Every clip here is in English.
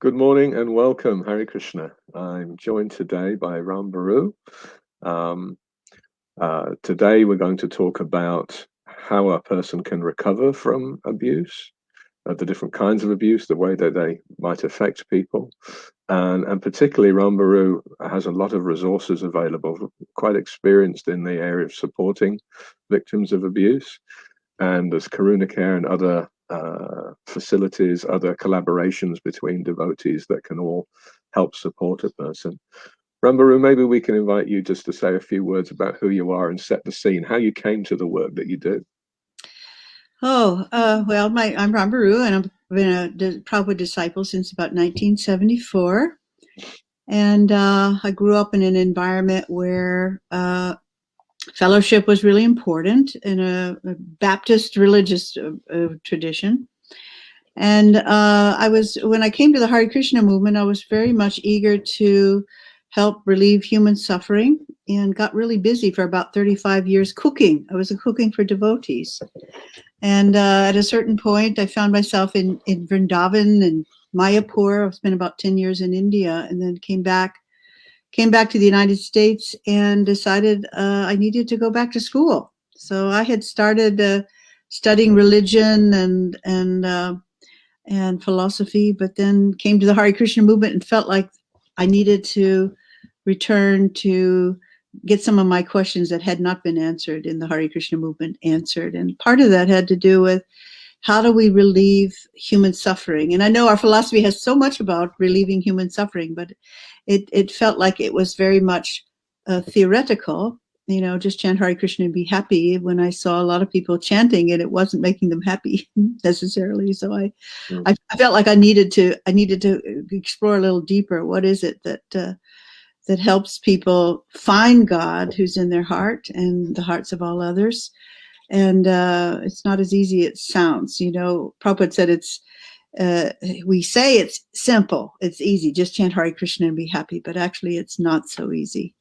Good morning and welcome, Hare Krishna. I'm joined today by Rambhoru. Um, Today we're going to talk about how a person can recover from abuse, the different kinds of abuse, the way that they might affect people. And particularly Rambhoru has a lot of resources available, quite experienced in the area of supporting victims of abuse. And there's Karuna Care and other facilities, other collaborations between devotees that can all help support a person. Rambhoru, maybe we can invite you just to say a few words about who you are and set the scene, how you came to the work that you do. Well, I'm Rambhoru, and I've been a Prabhupada disciple since about 1974. And I grew up in an environment where fellowship was really important in a Baptist religious tradition. And when I came to the Hare Krishna movement, I was very much eager to help relieve human suffering and got really busy for about 35 years cooking. I was cooking for devotees. And at a certain point, I found myself in Vrindavan and Mayapur. I've spent about 10 years in India, and then came back to the United States and decided I needed to go back to school. So I had started studying religion and philosophy, but then came to the Hare Krishna movement and felt like I needed to return to get some of my questions that had not been answered in the Hare Krishna movement answered. And part of that had to do with how do we relieve human suffering? And I know our philosophy has so much about relieving human suffering, but it felt like it was very much theoretical, just chant Hare Krishna and be happy, when I saw a lot of people chanting and it wasn't making them happy necessarily. So I felt like I needed to explore a little deeper. What is it that helps people find God who's in their heart and the hearts of all others? And it's not as easy as it sounds. Prabhupada said we say it's simple, it's easy, just chant Hare Krishna and be happy, but actually it's not so easy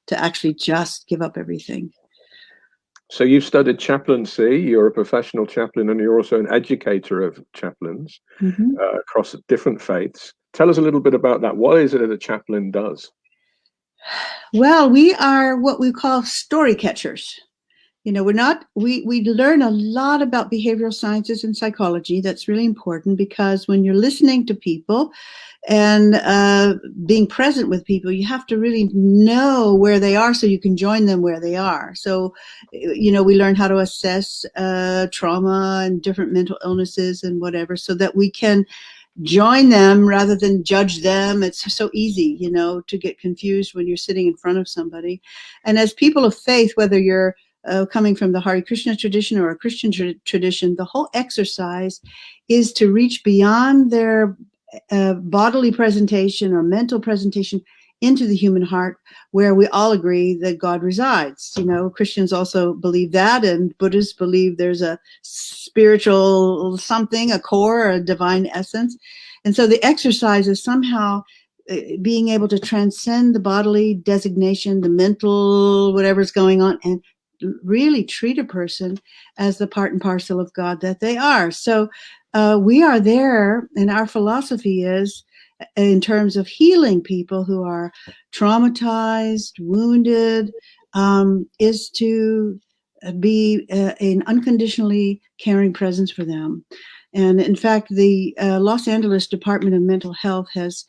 to actually just give up everything. So you've studied chaplaincy, you're a professional chaplain, and you're also an educator of chaplains across different faiths. Tell us a little bit about that. What is it that a chaplain does? Well, we are what we call story catchers. We learn a lot about behavioral sciences and psychology. That's really important, because when you're listening to people and being present with people, you have to really know where they are so you can join them where they are. So, we learn how to assess trauma and different mental illnesses and whatever, so that we can join them rather than judge them. It's so easy, to get confused when you're sitting in front of somebody. And as people of faith, whether you're coming from the Hare Krishna tradition or a Christian tradition, the whole exercise is to reach beyond their bodily presentation or mental presentation into the human heart, where we all agree that God resides. Christians also believe that, and Buddhists believe there's a spiritual something, a core, a divine essence. And so the exercise is somehow being able to transcend the bodily designation, the mental, whatever's going on, and really treat a person as the part and parcel of God that they are. So we are there, and our philosophy is, in terms of healing people who are traumatized, wounded, is to be an unconditionally caring presence for them. And in fact, the Los Angeles Department of Mental Health has,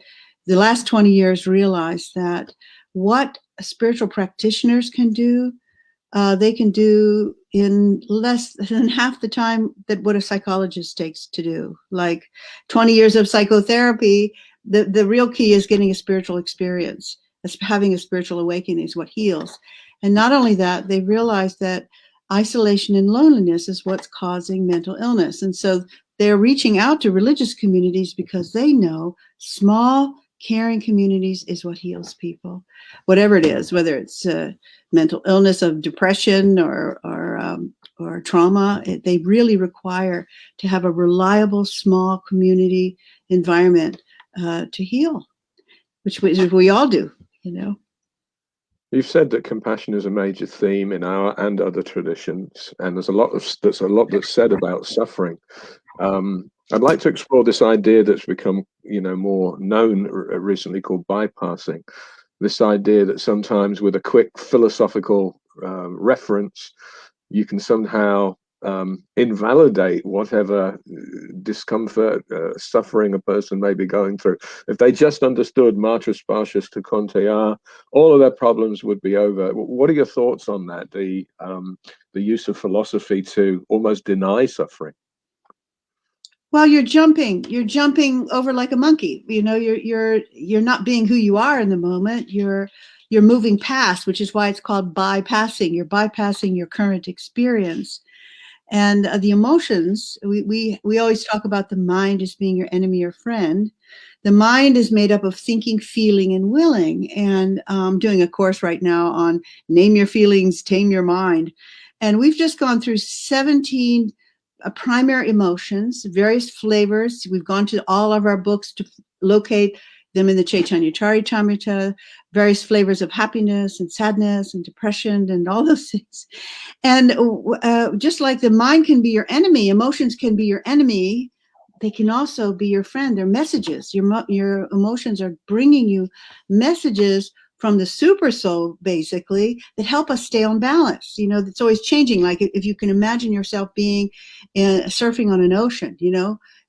the last 20 years, realized that what spiritual practitioners can do, they can do in less than half the time that what a psychologist takes to do. Like 20 years of psychotherapy, the real key is getting a spiritual experience. Having a spiritual awakening is what heals. And not only that, they realize that isolation and loneliness is what's causing mental illness. And so they're reaching out to religious communities, because they know small, caring communities is what heals people, whatever it is, whether it's mental illness of depression or trauma. They really require to have a reliable, small community environment to heal, which we all do, You've said that compassion is a major theme in our and other traditions, and there's a lot that's said about suffering. I'd like to explore this idea that's become, more known recently, called bypassing. This idea that sometimes with a quick philosophical reference, you can somehow invalidate whatever discomfort, suffering a person may be going through. If they just understood Mater Spartius to Contea, all of their problems would be over. What are your thoughts on that? The use of philosophy to almost deny suffering. Well, you're jumping over like a monkey. You're not being who you are in the moment. You're moving past, which is why it's called bypassing. You're bypassing your current experience. And the emotions, we always talk about the mind as being your enemy or friend. The mind is made up of thinking, feeling, and willing. And I'm doing a course right now on name your feelings, tame your mind. And we've just gone through 17 primary emotions, various flavors. We've gone to all of our books to locate them in the Chaitanya Charitamrita, various flavors of happiness and sadness and depression and all those things. And just like the mind can be your enemy, emotions can be your enemy. They can also be your friend. They're messages. Your emotions are bringing you messages from the super soul, basically, that help us stay on balance. It's always changing. Like if you can imagine yourself being surfing on an ocean,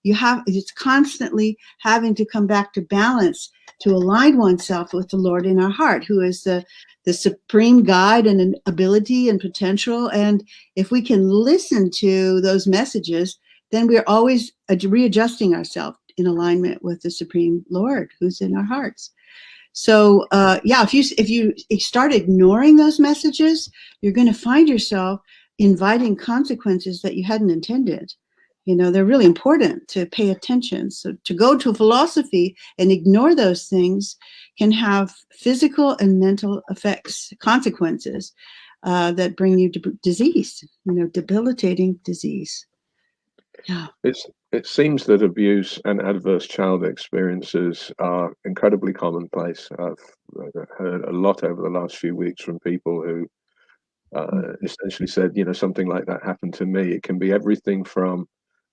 it's constantly having to come back to balance, to align oneself with the Lord in our heart, who is the supreme guide and an ability and potential. And if we can listen to those messages, then we're always readjusting ourselves in alignment with the Supreme Lord who's in our hearts. So, if you start ignoring those messages, you're going to find yourself inviting consequences that you hadn't intended. They're really important to pay attention. So to go to philosophy and ignore those things can have physical and mental effects, consequences that bring you disease, debilitating disease. Yeah. It seems that abuse and adverse child experiences are incredibly commonplace. I've heard a lot over the last few weeks from people who essentially said, something like that happened to me. It can be everything from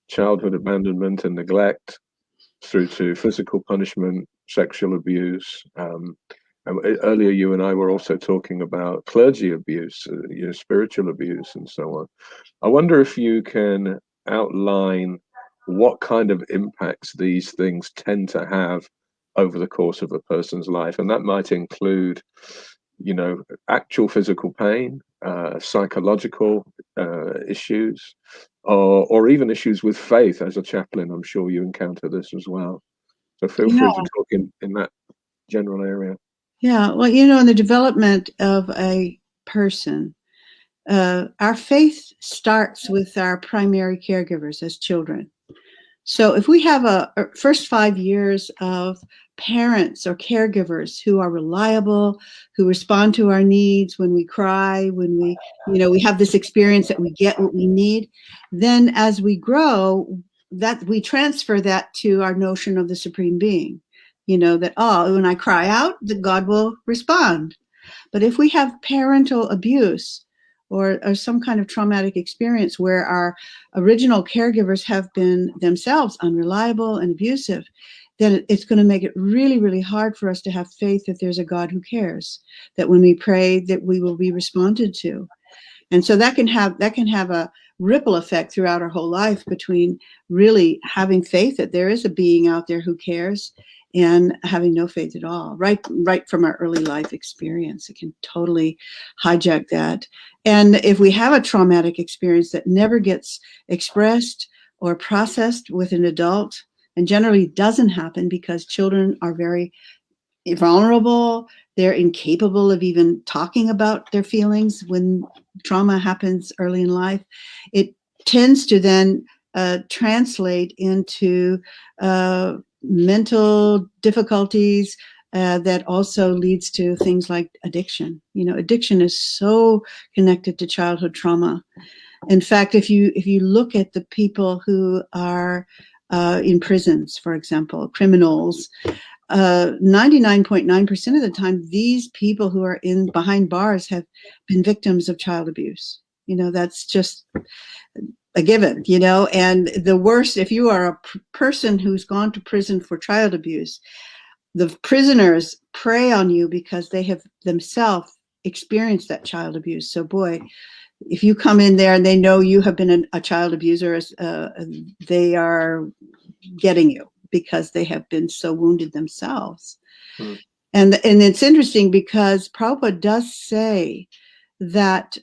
childhood abandonment and neglect through to physical punishment, sexual abuse. And earlier, you and I were also talking about clergy abuse, spiritual abuse, and so on. I wonder if you can outline what kind of impacts these things tend to have over the course of a person's life. And that might include, actual physical pain, psychological issues, or even issues with faith. As a chaplain, I'm sure you encounter this as well. So feel free to talk in that general area. Yeah. Well, in the development of a person, our faith starts with our primary caregivers as children. So if we have a first 5 years of parents or caregivers who are reliable, who respond to our needs when we cry, when we have this experience that we get what we need, then as we grow, that we transfer that to our notion of the Supreme Being, that, when I cry out, that God will respond. But if we have parental abuse, or some kind of traumatic experience where our original caregivers have been themselves unreliable and abusive, then it's going to make it really, really hard for us to have faith that there's a God who cares, that when we pray that we will be responded to. And so that can have a ripple effect throughout our whole life, between really having faith that there is a being out there who cares and having no faith at all, right from our early life experience. It can totally hijack that. And if we have a traumatic experience that never gets expressed or processed with an adult, and generally doesn't happen because children are very vulnerable, they're incapable of even talking about their feelings when trauma happens early in life, it tends to then translate into mental difficulties that also leads to things like addiction. Addiction is so connected to childhood trauma. In fact, if you look at the people who are in prisons, for example, criminals, 99.9% of the time, these people who are behind bars have been victims of child abuse. That's just a given, you know. And the worst, if you are a person who's gone to prison for child abuse, the prisoners prey on you because they have themselves experienced that child abuse. So boy, if you come in there and they know you have been a child abuser, they are getting you because they have been so wounded themselves. Mm. And it's interesting because Prabhupada does say that,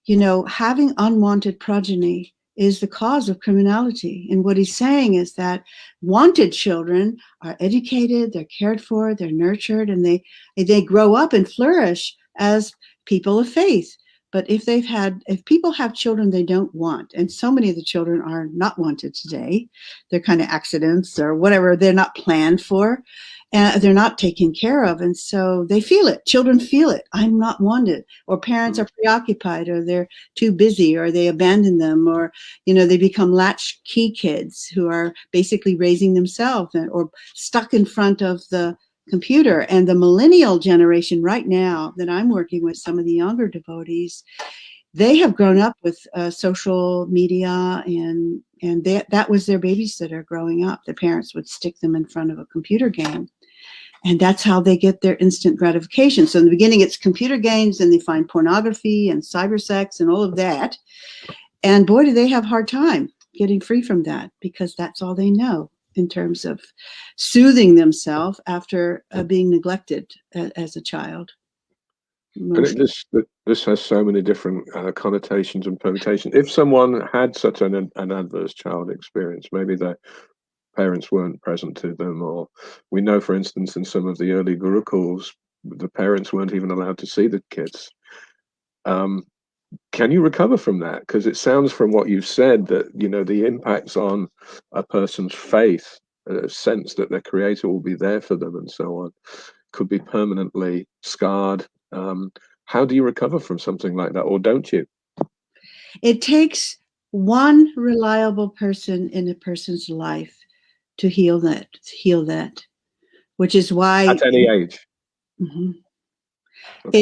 you know, having unwanted progeny is the cause of criminality. And what he's saying is that wanted children are educated, they're cared for, they're nurtured, and they grow up and flourish as people of faith. But if people have children they don't want, and so many of the children are not wanted today, they're kind of accidents or whatever, they're not planned for, and they're not taken care of. And so they feel it. Children feel it. I'm not wanted. Or parents are preoccupied, or they're too busy, or they abandon them, or, you know, they become latchkey kids who are basically raising themselves or stuck in front of the computer. And the millennial generation right now that I'm working with, some of the younger devotees, they have grown up with social media, and that was their babysitter growing up. Their parents would stick them in front of a computer game, and that's how they get their instant gratification. So in the beginning, it's computer games, and they find pornography and cyber sex and all of that. And boy, do they have a hard time getting free from that, because that's all they know in terms of soothing themselves after being neglected as a child. And this has so many different connotations and permutations. If someone had such an adverse child experience, maybe their parents weren't present to them, or we know, for instance, in some of the early gurukuls, the parents weren't even allowed to see the kids. Can you recover from that? Because it sounds from what you've said that, you know, the impacts on a person's faith, a sense that their creator will be there for them and so on, could be permanently scarred. How do you recover from something like that, or don't you? It takes one reliable person in a person's life to heal that, which is why at any age. Mm-hmm. Okay.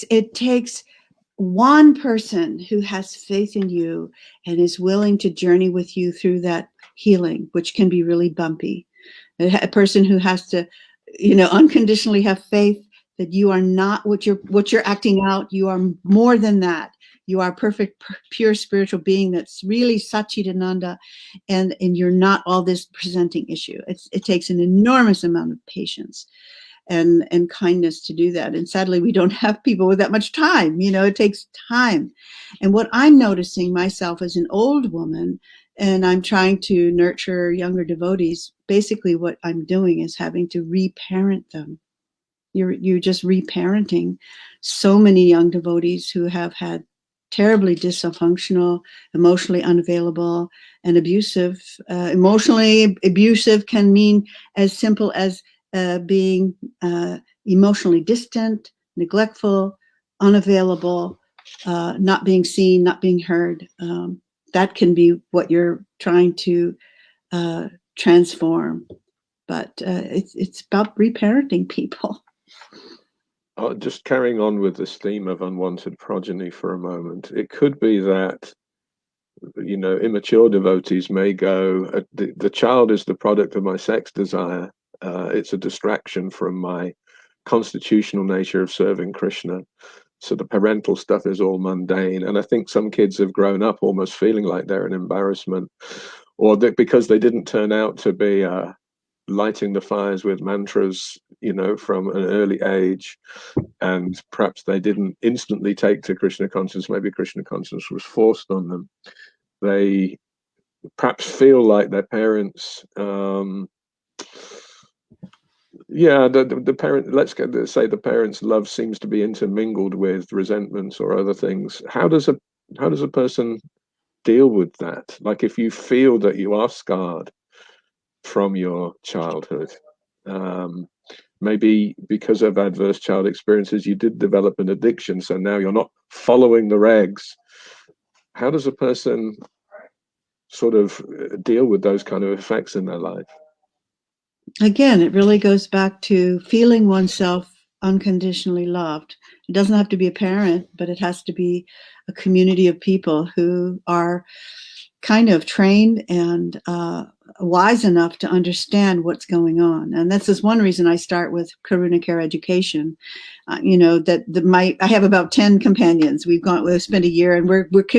It takes one person who has faith in you and is willing to journey with you through that healing, which can be really bumpy. A person who has to, you know, unconditionally have faith that you are not what you're acting out. You are more than that. You are a perfect, pure spiritual being that's really Satchidananda, and you're not all this presenting issue. It takes an enormous amount of patience and kindness to do that. And sadly, we don't have people with that much time. You know, it takes time. And what I'm noticing myself as an old woman, and I'm trying to nurture younger devotees, basically what I'm doing is having to reparent them. You're just reparenting so many young devotees who have had terribly dysfunctional, emotionally unavailable, and abusive. Emotionally abusive can mean as simple as being emotionally distant, neglectful, unavailable, not being seen, not being heard. That can be what you're trying to transform. But it's about reparenting people. Just carrying on with this theme of unwanted progeny for a moment, it could be that, you know, immature devotees may go, the child is the product of my sex desire. It's a distraction from my constitutional nature of serving Krishna. So the parental stuff is all mundane. And I think some kids have grown up almost feeling like they're an embarrassment, or that because they didn't turn out to be lighting the fires with mantras, you know, from an early age, and perhaps they didn't instantly take to Krishna consciousness. Maybe Krishna consciousness was forced on them. They perhaps feel like their parents, the parent, say the parents' love seems to be intermingled with resentments or other things. How does a person deal with that? Like, if you feel that you are scarred from your childhood, maybe because of adverse child experiences, you did develop an addiction, so now you're not following the regs. How does a person sort of deal with those kind of effects in their life? Again, it really goes back to feeling oneself unconditionally loved. It doesn't have to be a parent, but it has to be a community of people who are kind of trained and wise enough to understand what's going on. And this is one reason I start with Karuna Care education. I have about 10 companions. We've spent a year, and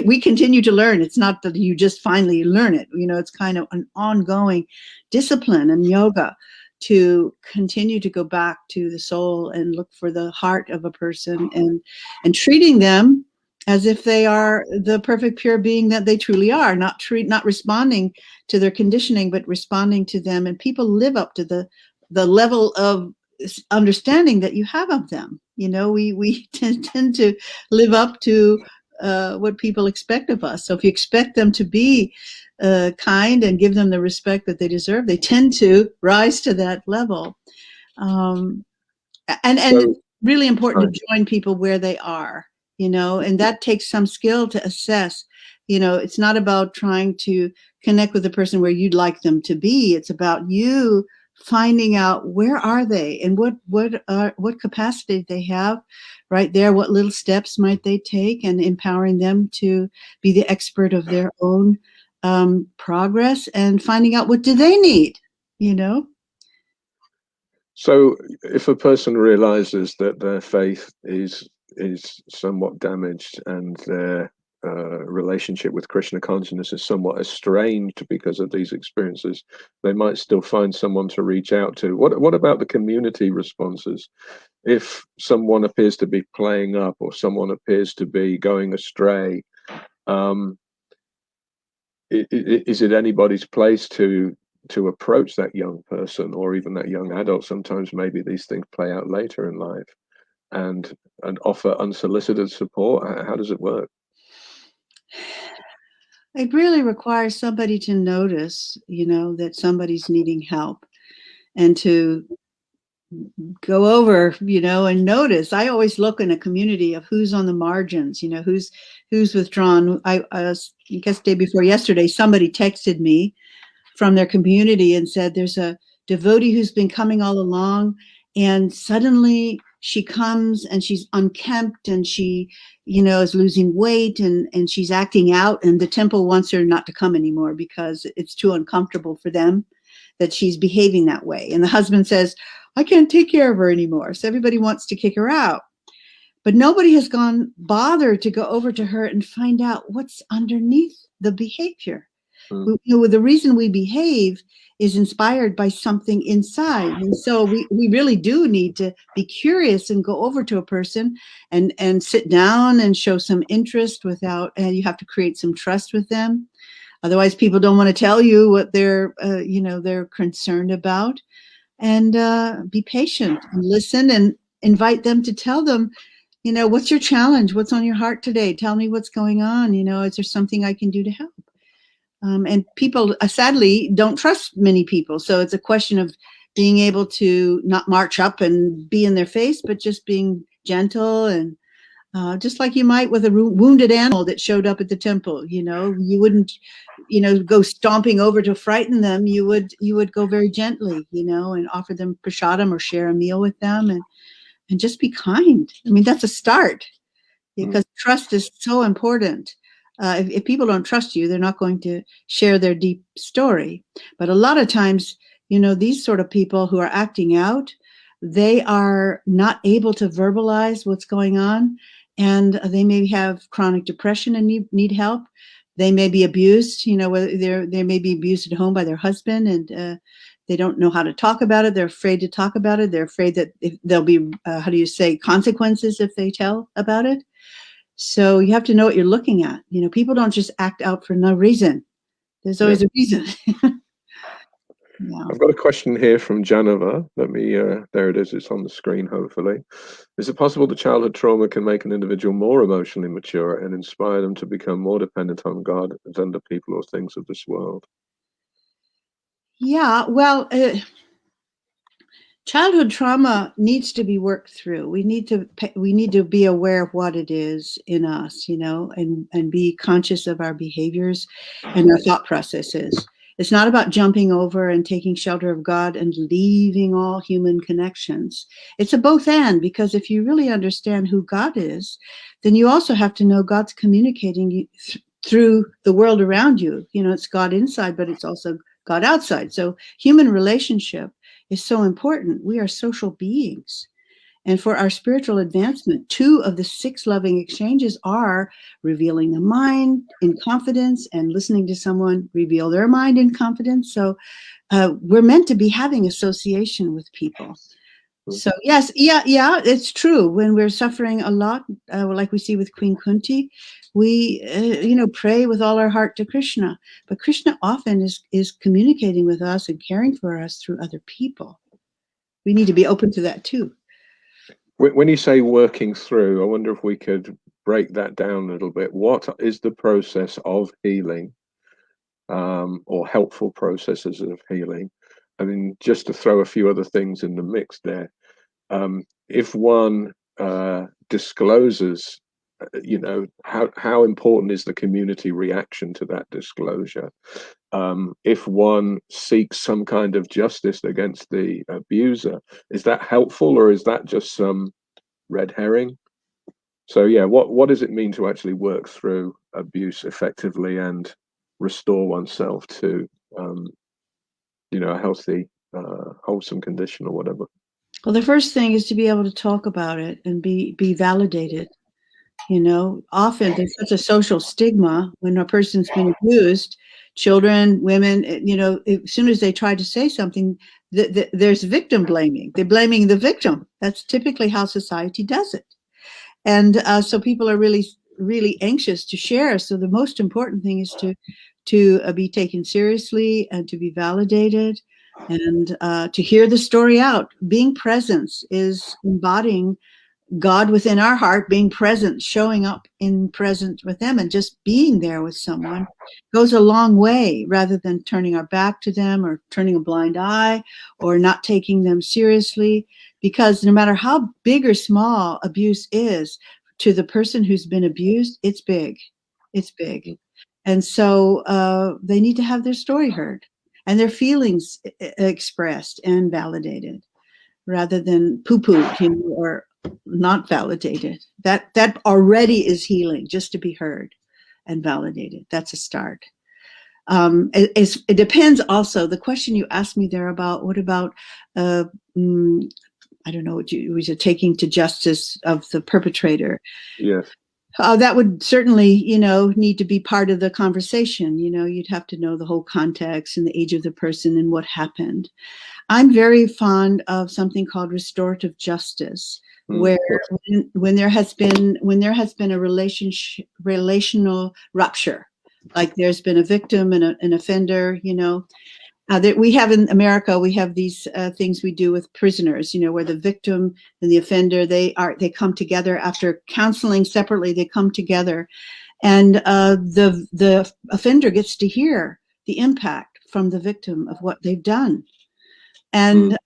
we continue to learn. It's not that you just finally learn it. It's kind of an ongoing discipline and yoga to continue to go back to the soul and look for the heart of a person, and treating them as if they are the perfect pure being that they truly are, not responding to their conditioning, but responding to them. And people live up to the level of understanding that you have of them. We tend to live up to what people expect of us. So if you expect them to be kind and give them the respect that they deserve, they tend to rise to that level. And it's really important to join people where they are, and that takes some skill to assess. It's not about trying to connect with the person where you'd like them to be. It's about you finding out where are they and what capacity they have right there, what little steps might they take, and empowering them to be the expert of their own progress, and finding out what do they need. So if a person realizes that their faith is somewhat damaged and their relationship with Krishna consciousness is somewhat estranged because of these experiences, they might still find someone to reach out to. What about the community responses? If someone appears to be playing up, or someone appears to be going astray, is it anybody's place to approach that young person, or even that young adult? Sometimes maybe these things play out later in life, and offer unsolicited support. How does it work? It really requires somebody to notice, that somebody's needing help, and to go over, and notice. I always look in a community of who's on the margins, who's withdrawn. I guess day before yesterday, somebody texted me from their community and said, there's a devotee who's been coming all along, and suddenly she comes and she's unkempt, and she, is losing weight, and she's acting out, and the temple wants her not to come anymore because it's too uncomfortable for them that she's behaving that way. And the husband says, I can't take care of her anymore. So everybody wants to kick her out. But nobody has bothered to go over to her and find out what's underneath the behavior. The reason we behave is inspired by something inside. And so we really do need to be curious and go over to a person and sit down and show some interest and you have to create some trust with them. Otherwise, people don't want to tell you what they're concerned about. And be patient and listen, and invite them to tell them, what's your challenge? What's on your heart today? Tell me what's going on. Is there something I can do to help? And people sadly don't trust many people. So it's a question of being able to not march up and be in their face, but just being gentle, and just like you might with a wounded animal that showed up at the temple. You wouldn't, go stomping over to frighten them. You would go very gently, and offer them prasadam or share a meal with them, and just be kind. I mean, that's a start, because trust is so important. If people don't trust you, they're not going to share their deep story. But a lot of times, these sort of people who are acting out, they are not able to verbalize what's going on, and they may have chronic depression and need help. They may be abused, they may be abused at home by their husband, and they don't know how to talk about it. They're afraid to talk about it. They're afraid that there'll be, consequences if they tell about it. So you have to know what you're looking at. People don't just act out for no reason. There's always a reason. Yeah. I've got a question here from Janova. There it is. It's on the screen, hopefully. Is it possible that childhood trauma can make an individual more emotionally mature and inspire them to become more dependent on God than the people or things of this world? Yeah, well, childhood trauma needs to be worked through. We need to be aware of what it is in us, and be conscious of our behaviors and our thought processes. It's not about jumping over and taking shelter of God and leaving all human connections. It's a both and, because if you really understand who God is, then you also have to know God's communicating through the world around you. It's God inside, but it's also God outside. So human relationship is so important. We are social beings. And for our spiritual advancement, 2 of the 6 loving exchanges are revealing the mind in confidence and listening to someone reveal their mind in confidence. So we're meant to be having association with people. So yes, yeah, it's true. When we're suffering a lot, like we see with Queen Kunti, we, pray with all our heart to Krishna. But Krishna often is communicating with us and caring for us through other people. We need to be open to that too. When you say working through, I wonder if we could break that down a little bit. What is the process of healing, or helpful processes of healing? I mean, just to throw a few other things in the mix there. If one discloses, how important is the community reaction to that disclosure? If one seeks some kind of justice against the abuser, is that helpful, or is that just some red herring? So yeah, what does it mean to actually work through abuse effectively and restore oneself to a healthy, wholesome condition or whatever? Well, the first thing is to be able to talk about it and be validated. Often there's such a social stigma when a person's been abused, children, women, as soon as they try to say something, there's victim blaming. They're blaming the victim. That's typically how society does it. And so people are really, really anxious to share. So the most important thing is to be taken seriously and to be validated and to hear the story out. Being present is embodying God within our heart, being present, showing up in present with them, and just being there with someone goes a long way, rather than turning our back to them or turning a blind eye or not taking them seriously. Because no matter how big or small abuse is, to the person who's been abused, it's big. It's big. And so they need to have their story heard and their feelings expressed and validated, rather than poo-pooed, or not validated. That already is healing, just to be heard and validated. That's a start. It depends also. The question you asked me there about what about, I don't know, what you was taking to justice of the perpetrator. Yes. That would certainly, need to be part of the conversation. You'd have to know the whole context and the age of the person and what happened. I'm very fond of something called restorative justice, where when there has been a relational rupture, like there's been a victim and an offender, that we have in America, we have these things we do with prisoners, where the victim and the offender, they come together after counseling separately. They come together, and the offender gets to hear the impact from the victim of what they've done. And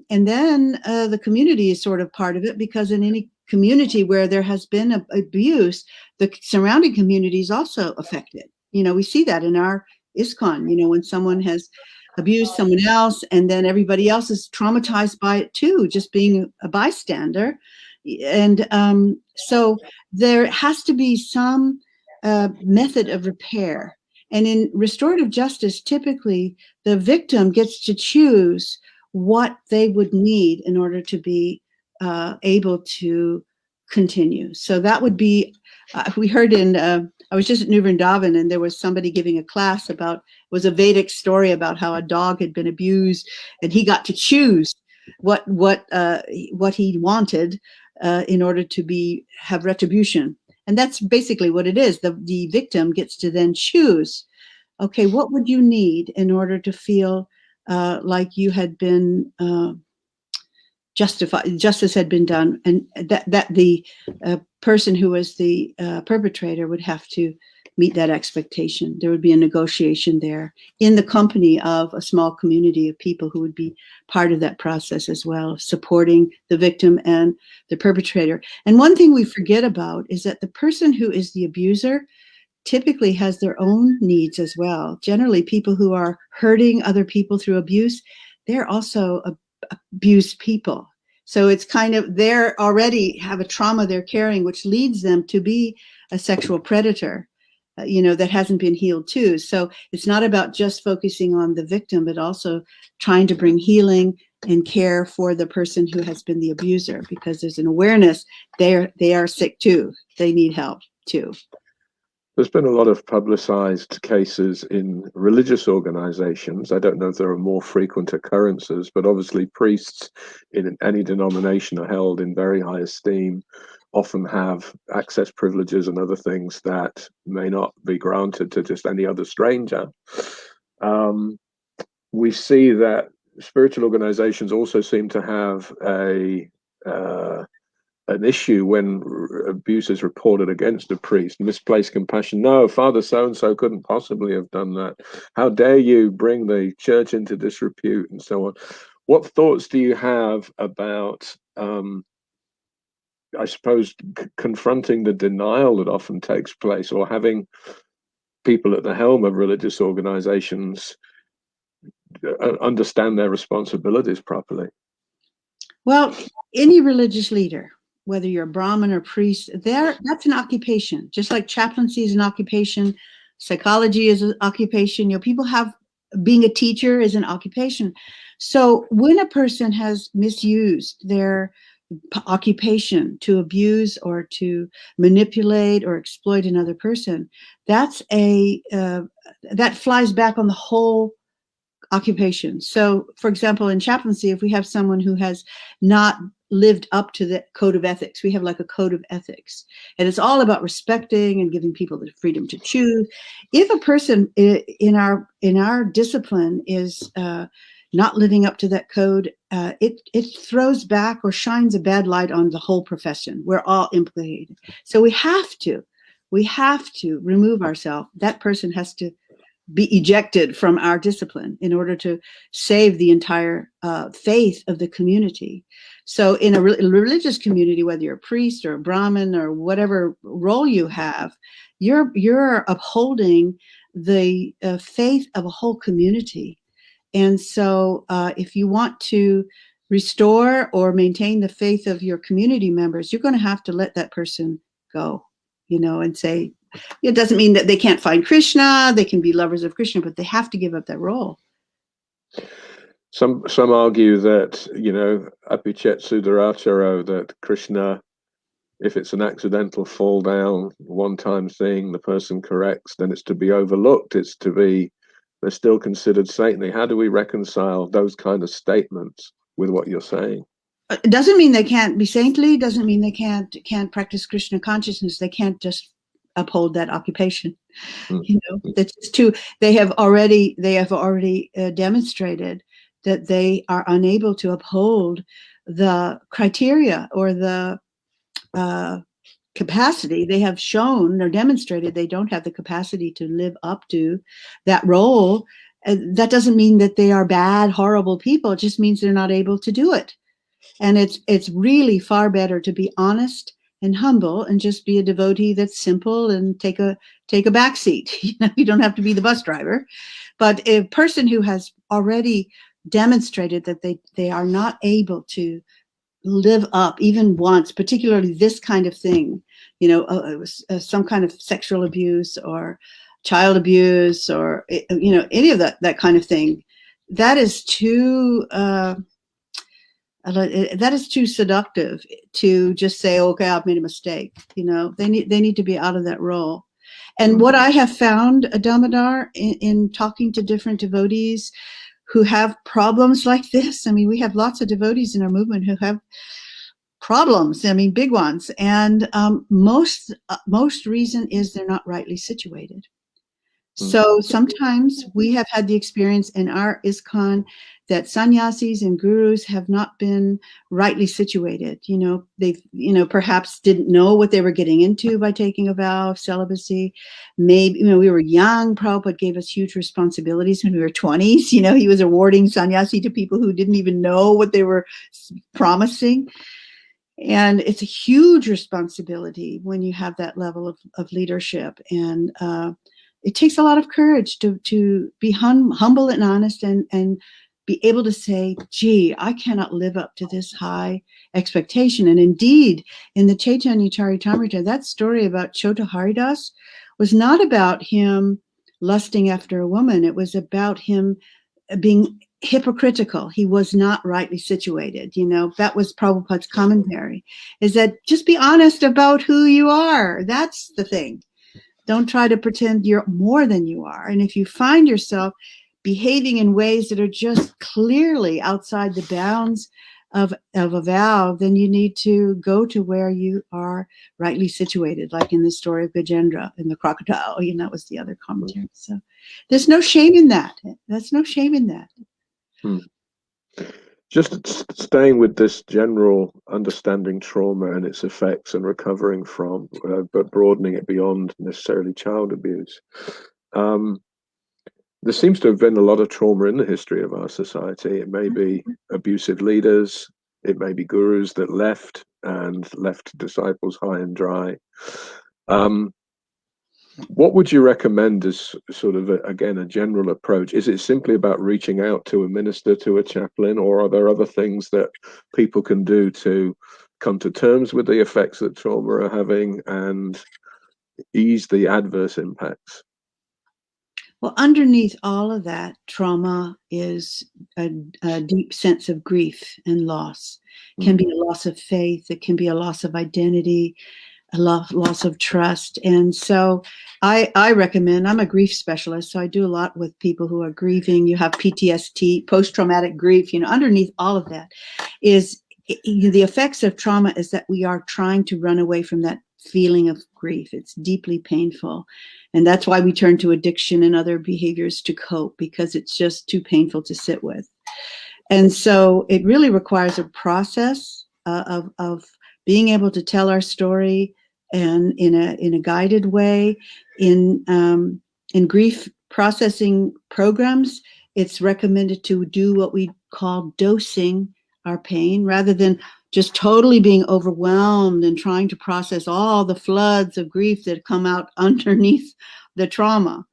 then the community is sort of part of it, because in any community where there has been abuse, the surrounding community is also affected. We see that in our ISKCON, when someone has abused someone else, and then everybody else is traumatized by it too, just being a bystander. And so there has to be some method of repair. And in restorative justice, typically the victim gets to choose what they would need in order to be able to continue. So that would be, we heard I was just at New Vrindavan, and there was somebody giving a class about, it was a Vedic story about how a dog had been abused, and he got to choose what he wanted in order to have retribution. And that's basically what it is. The victim gets to then choose, okay, what would you need in order to feel like you had been justified, justice had been done, and that the person who was the perpetrator would have to meet that expectation. There would be a negotiation there in the company of a small community of people who would be part of that process as well, supporting the victim and the perpetrator. And one thing we forget about is that the person who is the abuser typically has their own needs as well. Generally, people who are hurting other people through abuse, they're also abused people. So it's kind of, they're already have a trauma they're carrying, which leads them to be a sexual predator, that hasn't been healed too. So it's not about just focusing on the victim, but also trying to bring healing and care for the person who has been the abuser, because there's an awareness they are sick too. They need help too. There's been a lot of publicized cases in religious organizations. I don't know if there are more frequent occurrences, but obviously priests in any denomination are held in very high esteem, often have access privileges and other things that may not be granted to just any other stranger. We see that spiritual organizations also seem to have an issue when abuse is reported against a priest. Misplaced compassion. No, Father so-and-so couldn't possibly have done that. How dare you bring the church into disrepute, and so on. What thoughts do you have about, I suppose, confronting the denial that often takes place, or having people at the helm of religious organizations understand their responsibilities properly? Well, any religious leader, whether you're a Brahmin or priest, that's an occupation. Just like chaplaincy is an occupation, psychology is an occupation. People have, being a teacher is an occupation. So when a person has misused their occupation to abuse or to manipulate or exploit another person, that flies back on the whole occupation. So, for example, in chaplaincy, if we have someone who has not lived up to the code of ethics, we have like a code of ethics, and it's all about respecting and giving people the freedom to choose. If a person in our discipline is not living up to that code, it throws back or shines a bad light on the whole profession. We're all implicated. So we have to remove ourselves. That person has to be ejected from our discipline in order to save the entire faith of the community. So in a religious community, whether you're a priest or a Brahmin or whatever role you have, you're upholding the faith of a whole community. And so if you want to restore or maintain the faith of your community members, you're going to have to let that person go, and say, it doesn't mean that they can't find Krishna, they can be lovers of Krishna, but they have to give up that role. Some argue that, apichet sudaracharo, that Krishna, if it's an accidental fall down, one-time thing, the person corrects, then it's to be overlooked. They're still considered saintly. How do we reconcile those kind of statements with what you're saying? It doesn't mean they can't be saintly. Doesn't mean they can't practice Krishna consciousness. They can't just uphold that occupation. That's too. They have already demonstrated that they are unable to uphold the criteria or the capacity. They have shown or demonstrated they don't have the capacity to live up to that role. That doesn't mean that they are bad, horrible people. It just means they're not able to do it. And it's really far better to be honest and humble and just be a devotee that's simple and take a back seat. You don't have to be the bus driver. But a person who has already demonstrated that they are not able to live up even once, particularly this kind of thing, some kind of sexual abuse or child abuse or, any of that kind of thing, that is too seductive to just say, okay, I've made a mistake. They need to be out of that role. And what I have found, Damodar, in talking to different devotees who have problems like this, we have lots of devotees in our movement who have problems, big ones. And most reason is they're not rightly situated. So sometimes we have had the experience in our ISKCON that sannyasis and gurus have not been rightly situated. They perhaps didn't know what they were getting into by taking a vow of celibacy. Maybe, we were young. Prabhupada gave us huge responsibilities when we were 20s. He was awarding sannyasi to people who didn't even know what they were promising. And it's a huge responsibility when you have that level of leadership. And it takes a lot of courage to be humble and honest and be able to say, gee, I cannot live up to this high expectation. And indeed, in the Chaitanya Charitamrita, that story about Chota Haridas was not about him lusting after a woman. It was about him being hypocritical. He was not rightly situated. That was Prabhupada's commentary, is that just be honest about who you are. That's the thing. Don't try to pretend you're more than you are. And if you find yourself behaving in ways that are just clearly outside the bounds of a vow, then you need to go to where you are rightly situated, like in the story of Gajendra and the crocodile. That was the other commentary. So there's no shame in that. There's no shame in that. Just staying with this general understanding trauma and its effects and recovering from, but broadening it beyond necessarily child abuse. There seems to have been a lot of trauma in the history of our society. It may be abusive leaders, it may be gurus that left disciples high and dry. What would you recommend as sort of, a general approach? Is it simply about reaching out to a minister, to a chaplain, or are there other things that people can do to come to terms with the effects that trauma are having and ease the adverse impacts? Well, underneath all of that, trauma is a deep sense of grief and loss. It can be a loss of faith. It can be a loss of identity, a loss of trust. And so I recommend, I'm a grief specialist, so I do a lot with people who are grieving. You have PTSD, post-traumatic grief, underneath all of that is the effects of trauma is that we are trying to run away from that feeling of grief. It's deeply painful. And that's why we turn to addiction and other behaviors to cope, because it's just too painful to sit with. And so it really requires a process of being able to tell our story and in a guided way. In grief processing programs, it's recommended to do what we call dosing our pain rather than just totally being overwhelmed and trying to process all the floods of grief that come out underneath the trauma.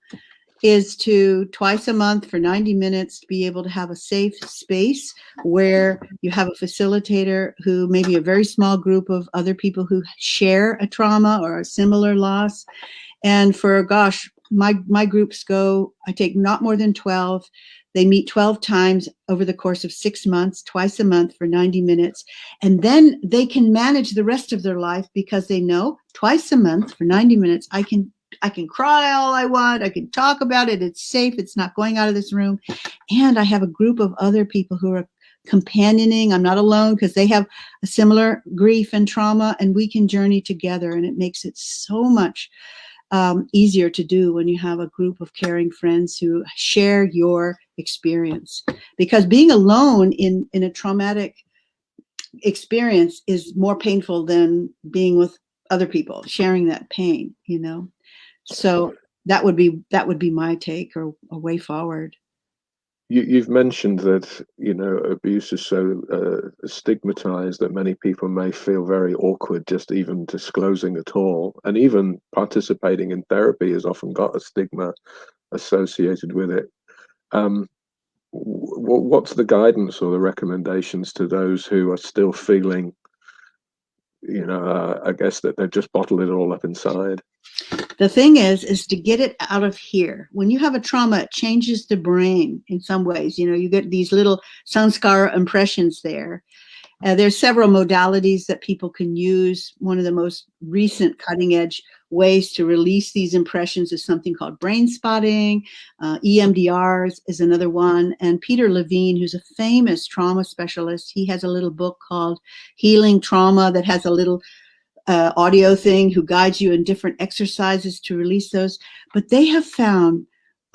Is to twice a month for 90 minutes to be able to have a safe space where you have a facilitator who maybe a very small group of other people who share a trauma or a similar loss. And for, my groups go, I take not more than 12. They meet 12 times over the course of 6 months, twice a month for 90 minutes. And then they can manage the rest of their life because they know twice a month for 90 minutes, I can cry all I want. I can talk about it. It's safe. It's not going out of this room. And I have a group of other people who are companioning. I'm not alone because they have a similar grief and trauma, and we can journey together. And it makes it so much easier to do when you have a group of caring friends who share your experience. Because being alone in a traumatic experience is more painful than being with other people, sharing that pain, So that would be my take or a way forward. You've mentioned that abuse is so stigmatized that many people may feel very awkward just even disclosing at all, and even participating in therapy has often got a stigma associated with it. What's the guidance or the recommendations to those who are still feeling, I guess that they've just bottled it all up inside? The thing is to get it out of here. When you have a trauma, it changes the brain in some ways. You get these little sanskara impressions there. There's several modalities that people can use. One of the most recent cutting edge ways to release these impressions is something called brain spotting. EMDR is another one. And Peter Levine, who's a famous trauma specialist, he has a little book called Healing Trauma that has a little audio thing who guides you in different exercises to release those. But they have found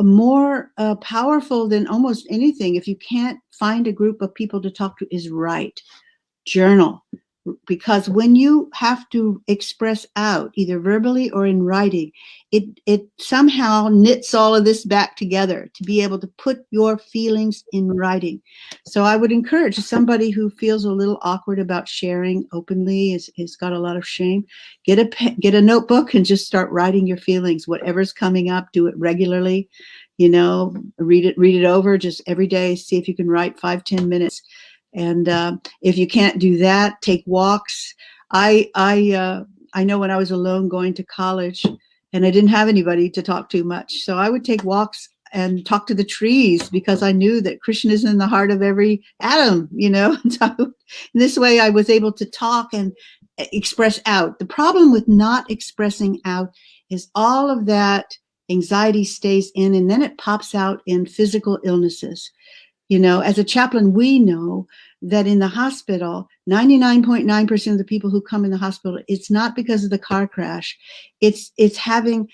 more powerful than almost anything, if you can't find a group of people to talk to, is write. Journal. because when you have to express out, either verbally or in writing, it somehow knits all of this back together to be able to put your feelings in writing. So I would encourage somebody who feels a little awkward about sharing openly, has got a lot of shame, get a notebook and just start writing your feelings. Whatever's coming up, do it regularly. Read it over just every day. See if you can write 5-10 minutes. And if you can't do that, take walks. I know when I was alone going to college, and I didn't have anybody to talk to much, so I would take walks and talk to the trees, because I knew that Krishna is in the heart of every atom. So in this way, I was able to talk and express out. The problem with not expressing out is all of that anxiety stays in, and then it pops out in physical illnesses. As a chaplain, we know that in the hospital, 99.9% of the people who come in the hospital, it's not because of the car crash. It's having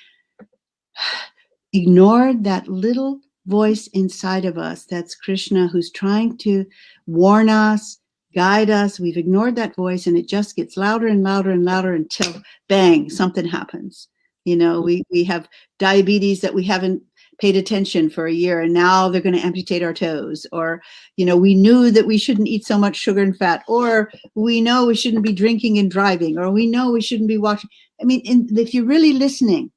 ignored that little voice inside of us. That's Krishna, who's trying to warn us, guide us. We've ignored that voice, and it just gets louder and louder and louder until bang, something happens. We have diabetes that we haven't paid attention for a year, and now they're going to amputate our toes. Or, we knew that we shouldn't eat so much sugar and fat, or we know we shouldn't be drinking and driving, or we know we shouldn't be watching. I mean, if you're really listening,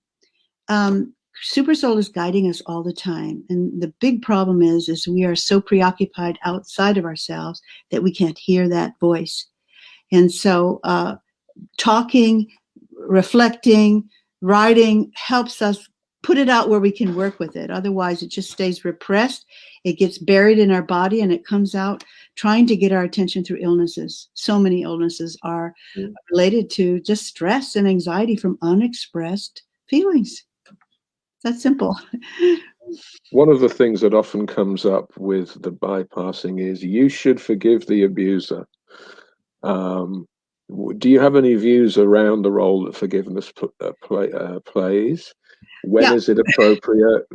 Super Soul is guiding us all the time. And the big problem is we are so preoccupied outside of ourselves that we can't hear that voice. And so talking, reflecting, writing helps us put it out where we can work with it. Otherwise, it just stays repressed. It gets buried in our body, and it comes out trying to get our attention through illnesses. So many illnesses are related to just stress and anxiety from unexpressed feelings. That's simple. One of the things that often comes up with the bypassing is you should forgive the abuser. Do you have any views around the role that forgiveness plays? When is it appropriate?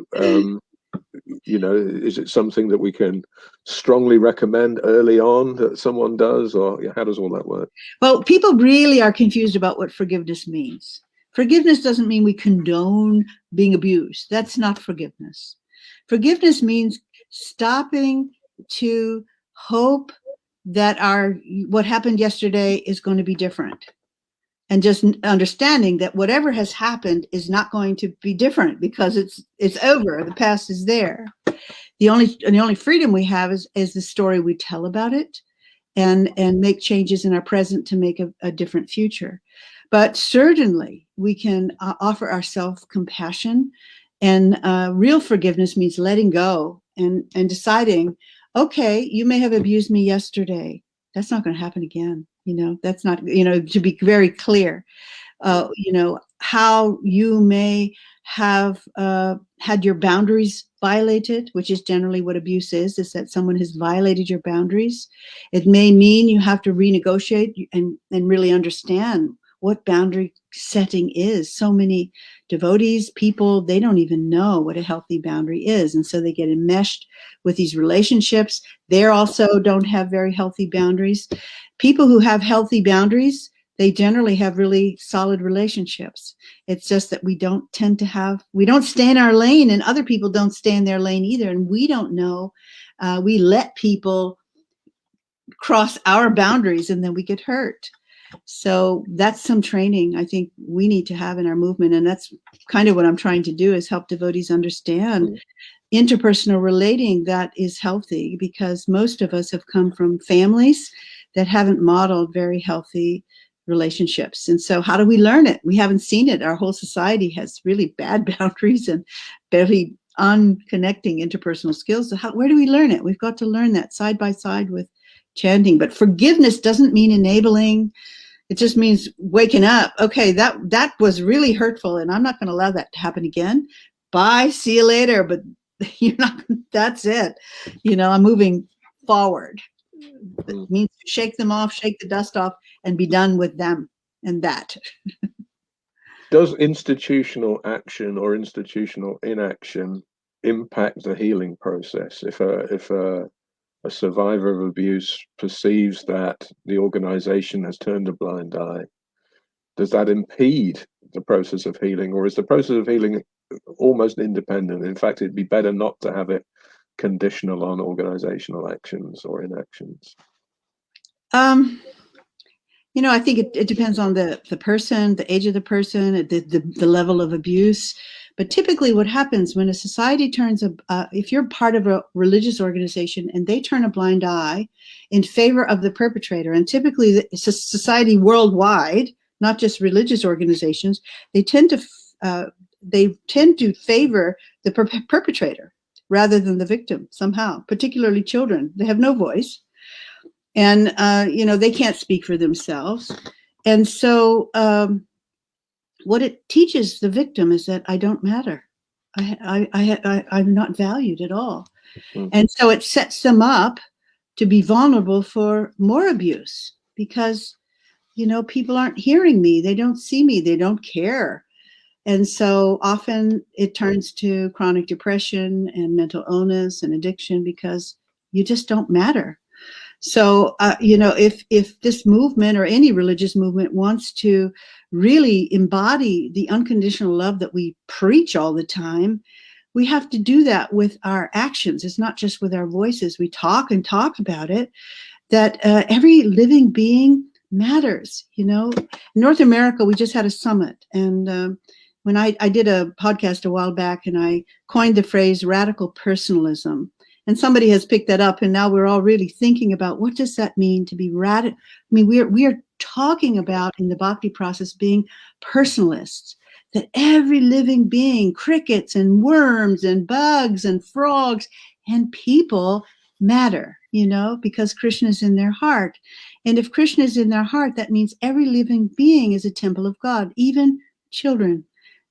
Is it something that we can strongly recommend early on that someone does, or how does all that work? Well, people really are confused about what forgiveness means. Forgiveness doesn't mean we condone being abused. That's not forgiveness. Forgiveness means stopping to hope that what happened yesterday is going to be different, and just understanding that whatever has happened is not going to be different because it's over. The past is there. The only freedom we have is the story we tell about it, and make changes in our present to make a different future. But certainly we can offer ourselves compassion, and real forgiveness means letting go and deciding, okay, you may have abused me yesterday. That's not going to happen again. That's not, to be very clear, how you may have had your boundaries violated, which is generally what abuse is that someone has violated your boundaries. It may mean you have to renegotiate and really understand what boundary setting is. So many devotees, people, they don't even know what a healthy boundary is. And so they get enmeshed with these relationships. They also don't have very healthy boundaries. People who have healthy boundaries, they generally have really solid relationships. It's just that we don't stay in our lane, and other people don't stay in their lane either. And we don't know. We let people cross our boundaries, and then we get hurt. So that's some training I think we need to have in our movement. And that's kind of what I'm trying to do, is help devotees understand interpersonal relating that is healthy, because most of us have come from families that haven't modeled very healthy relationships. And so how do we learn it? We haven't seen it. Our whole society has really bad boundaries and barely unconnecting interpersonal skills. So where do we learn it? We've got to learn that side by side with chanting. But forgiveness doesn't mean enabling. It just means waking up. Okay, that was really hurtful, and I'm not going to allow that to happen again. Bye, see you later. But you're not. That's it. I'm moving forward. It means to shake them off, shake the dust off, and be done with them. And that. Does institutional action or institutional inaction impact the healing process? If a a survivor of abuse perceives that the organization has turned a blind eye, does that impede the process of healing, or is the process of healing almost independent? In fact, it'd be better not to have it conditional on organizational actions or inactions. I think it depends on the person, the age of the person, the level of abuse. But typically what happens when a society if you're part of a religious organization and they turn a blind eye in favor of the perpetrator, and typically the society worldwide, not just religious organizations, they tend to favor the perpetrator rather than the victim somehow, particularly children. They have no voice. And, they can't speak for themselves. And so what it teaches the victim is that I don't matter. I'm not valued at all. Mm-hmm. And so it sets them up to be vulnerable for more abuse because, people aren't hearing me. They don't see me. They don't care. And so often it turns to chronic depression and mental illness and addiction because you just don't matter. So, if this movement or any religious movement wants to really embody the unconditional love that we preach all the time, we have to do that with our actions. It's not just with our voices. We talk and talk about it, that every living being matters. In North America, we just had a summit. And when I did a podcast a while back and I coined the phrase radical personalism. And somebody has picked that up, and now we're all really thinking about what does that mean to be radical. I mean, we are talking about in the bhakti process being personalists, that every living being, crickets and worms and bugs and frogs and people matter, because Krishna is in their heart. And if Krishna is in their heart, that means every living being is a temple of God, even children.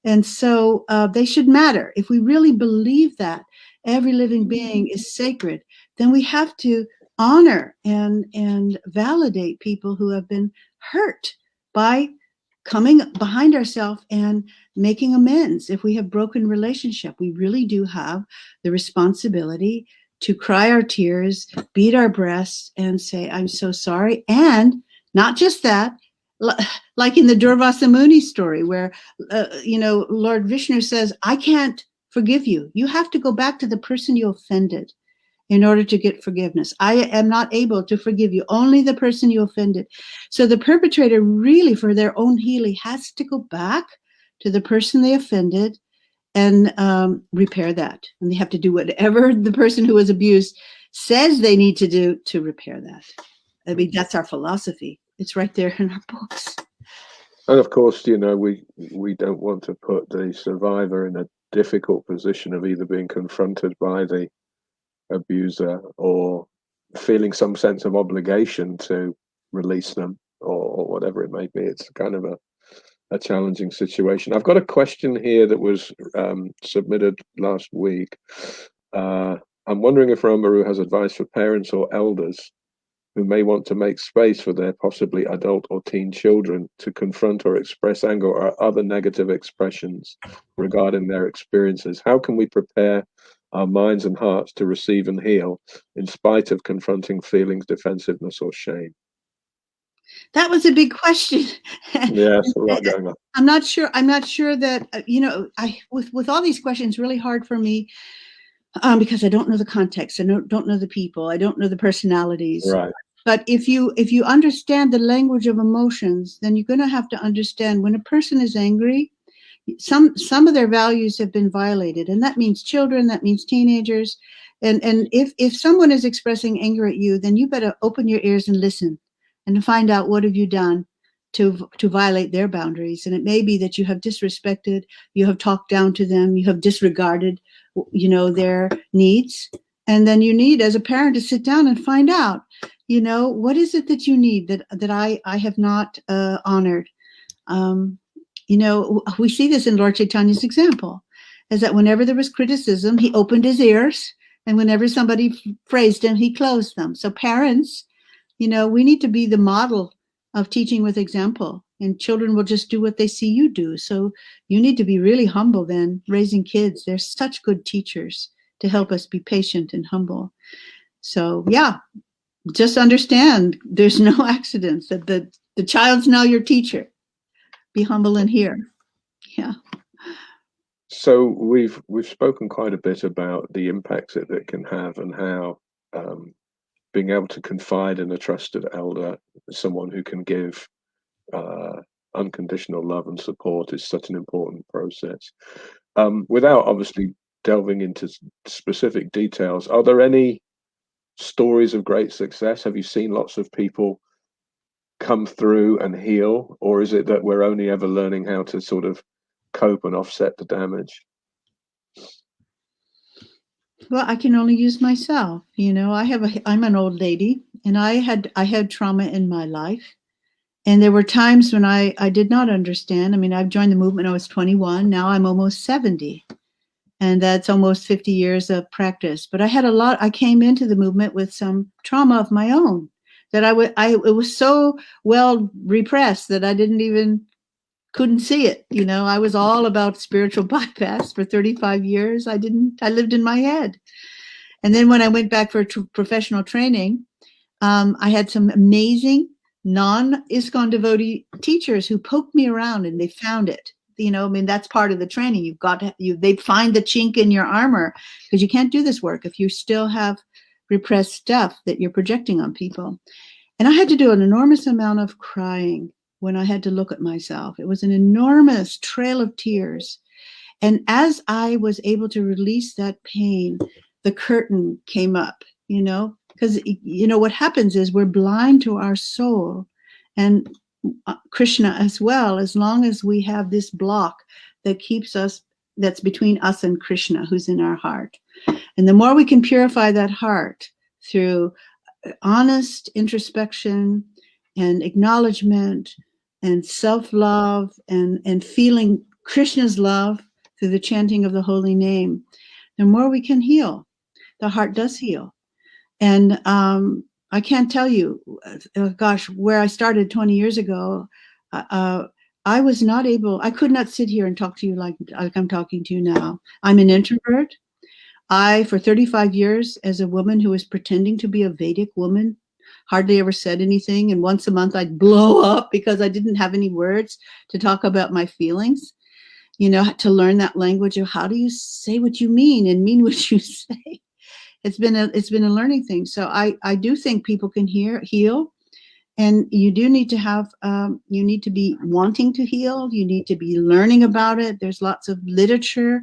And so they should matter. If we really believe that every living being is sacred, then we have to honor and validate people who have been hurt by coming behind ourselves and making amends. If we have broken relationship, we really do have the responsibility to cry our tears, beat our breasts, and say, I'm so sorry. And not just that, like in the Durvasa Muni story where, Lord Vishnu says, I can't forgive you. You have to go back to the person you offended in order to get forgiveness. I am not able to forgive you, only the person you offended. So the perpetrator really, for their own healing, has to go back to the person they offended and repair that. And they have to do whatever the person who was abused says they need to do to repair that. I mean, that's our philosophy. It's right there in our books. And of course, we don't want to put the survivor in a difficult position of either being confronted by the abuser or feeling some sense of obligation to release them or whatever it may be. It's kind of a challenging situation. I've got a question here that was submitted last week. I'm wondering if Rambhoru has advice for parents or elders who may want to make space for their possibly adult or teen children to confront or express anger or other negative expressions regarding their experiences. How can we prepare our minds and hearts to receive and heal in spite of confronting feelings, defensiveness, or shame? That was a big question. Yes, a lot going on. I'm not sure that, with all these questions, really hard for me because I don't know the context. I don't know the people. I don't know the personalities. Right. But if you understand the language of emotions, then you're going to have to understand when a person is angry, some of their values have been violated. And that means children, that means teenagers. And if someone is expressing anger at you, then you better open your ears and listen and find out what have you done to violate their boundaries. And it may be that you have disrespected, you have talked down to them, you have disregarded, their needs. And then you need, as a parent, to sit down and find out, what is it that you need that I have not honored? We see this in Lord Chaitanya's example, is that whenever there was criticism, he opened his ears, and whenever somebody praised him, he closed them. So parents, we need to be the model of teaching with example, and children will just do what they see you do. So you need to be really humble then, raising kids. They're such good teachers to help us be patient and humble. So yeah, just understand there's no accidents, that the child's now your teacher. Be humble and hear. Yeah. So we've spoken quite a bit about the impacts that it can have, and how being able to confide in a trusted elder, someone who can give unconditional love and support, is such an important process. Without obviously delving into specific details, are there any stories of great success? Have you seen lots of people come through and heal, or is it that we're only ever learning how to sort of cope and offset the damage? Well, I can only use myself. I'm an old lady, and I had trauma in my life. And there were times when I did not understand. I mean, I've joined the movement when I was 21. Now I'm almost 70. And that's almost 50 years of practice. But I came into the movement with some trauma of my own that it was so well repressed that I couldn't see it. I was all about spiritual bypass for 35 years. I lived in my head. And then when I went back for professional training, I had some amazing non-ISKCON devotee teachers who poked me around, and they found it. I mean, that's part of the training. They find the chink in your armor, because you can't do this work if you still have repressed stuff that you're projecting on people. And I had to do an enormous amount of crying when I had to look at myself. It was an enormous trail of tears. And as I was able to release that pain, the curtain came up, because, what happens is we're blind to our soul and Krishna as well, as long as we have this block that's between us and Krishna, who's in our heart. And the more we can purify that heart through honest introspection and acknowledgement and self-love and feeling Krishna's love through the chanting of the holy name, the more we can heal. The heart does heal. And I can't tell you, where I started 20 years ago, I could not sit here and talk to you like I'm talking to you now. I'm an introvert. For 35 years, as a woman who was pretending to be a Vedic woman, hardly ever said anything. And once a month I'd blow up because I didn't have any words to talk about my feelings. To learn that language of how do you say what you mean and mean what you say. It's been a learning thing. So I do think people can heal, and you do need to have, you need to be wanting to heal. You need to be learning about it. There's lots of literature,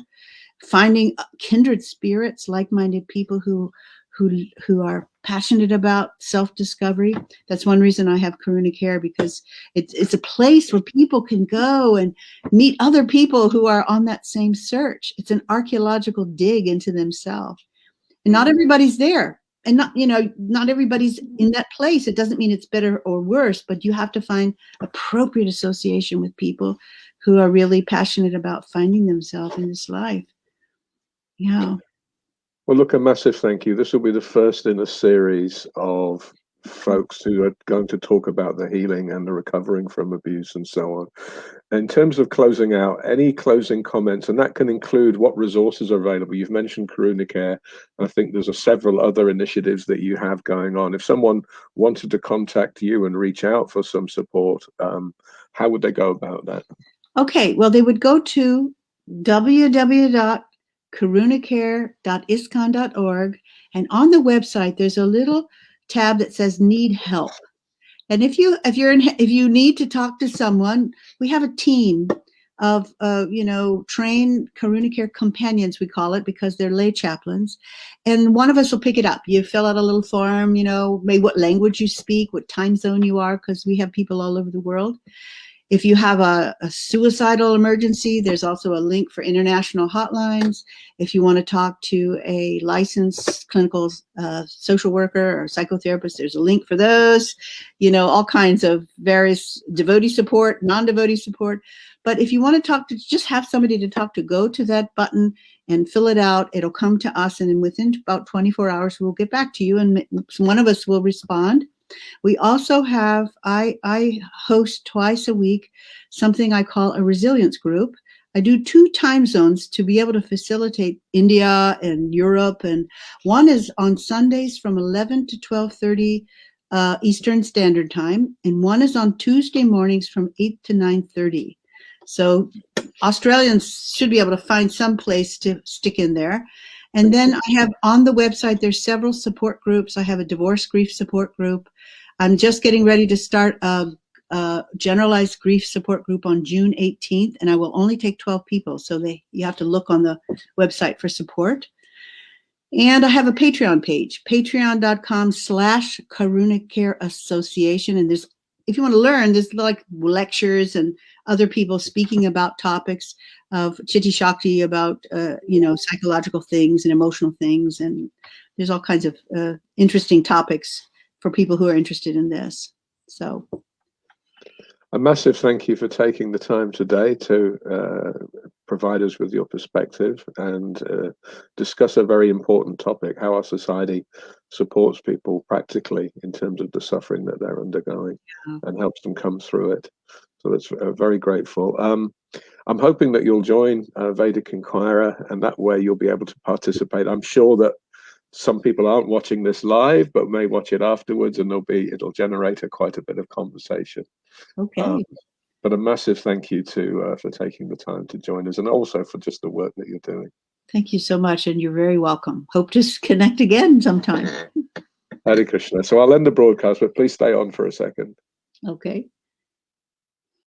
finding kindred spirits, like-minded people who are passionate about self-discovery. That's one reason I have Karuna Care, because it's a place where people can go and meet other people who are on that same search. It's an archaeological dig into themselves. And not everybody's there. And not everybody's in that place. It doesn't mean it's better or worse, but you have to find appropriate association with people who are really passionate about finding themselves in this life. Yeah. Well, look, a massive thank you. This will be the first in a series of folks who are going to talk about the healing and the recovering from abuse and so on. In terms of closing out, any closing comments, and that can include what resources are available. You've mentioned Karuna Care. I think there's several other initiatives that you have going on. If someone wanted to contact you and reach out for some support, how would they go about that? Okay, well, they would go to www.karunacare.iskcon.org, and on the website there's a little tab that says need help. And if you need to talk to someone, we have a team of trained Karuna Care companions, we call it, because they're lay chaplains, and one of us will pick it up. You fill out a little form, maybe what language you speak, what time zone you are, because we have people all over the world. If you have a suicidal emergency, there's also a link for international hotlines. If you want to talk to a licensed clinical social worker or psychotherapist, there's a link for those. All kinds of various devotee support, non-devotee support. But if you want to just have somebody to talk to, go to that button and fill it out. It'll come to us, and within about 24 hours, we'll get back to you, and one of us will respond. We also have, I host twice a week something I call a resilience group. I do 2 time zones to be able to facilitate India and Europe. And one is on Sundays from 11 to 12:30 Eastern Standard Time. And one is on Tuesday mornings from 8 to 9:30. So Australians should be able to find some place to stick in there. And then I have on the website, there's several support groups. I have a divorce grief support group. I'm just getting ready to start a generalized grief support group on June 18th, and I will only take 12 people. So you have to look on the website for support. And I have a Patreon page, patreon.com/Karuna Care Association. And if you want to learn, there's like lectures and other people speaking about topics of Chitti Shakti, about, psychological things and emotional things. And there's all kinds of interesting topics for people who are interested in this. So a massive thank you for taking the time today to provide us with your perspective and discuss a very important topic, how our society supports people practically in terms of the suffering that they're undergoing and helps them come through it. So it's very grateful. I'm hoping that you'll join Vedic Inquirer, and that way you'll be able to participate. I'm sure that some people aren't watching this live, but may watch it afterwards, and it'll generate quite a bit of conversation. Okay. But a massive thank you for taking the time to join us, and also for just the work that you're doing. Thank you so much, and you're very welcome. Hope to connect again sometime. Hare Krishna. So I'll end the broadcast, but please stay on for a second. Okay.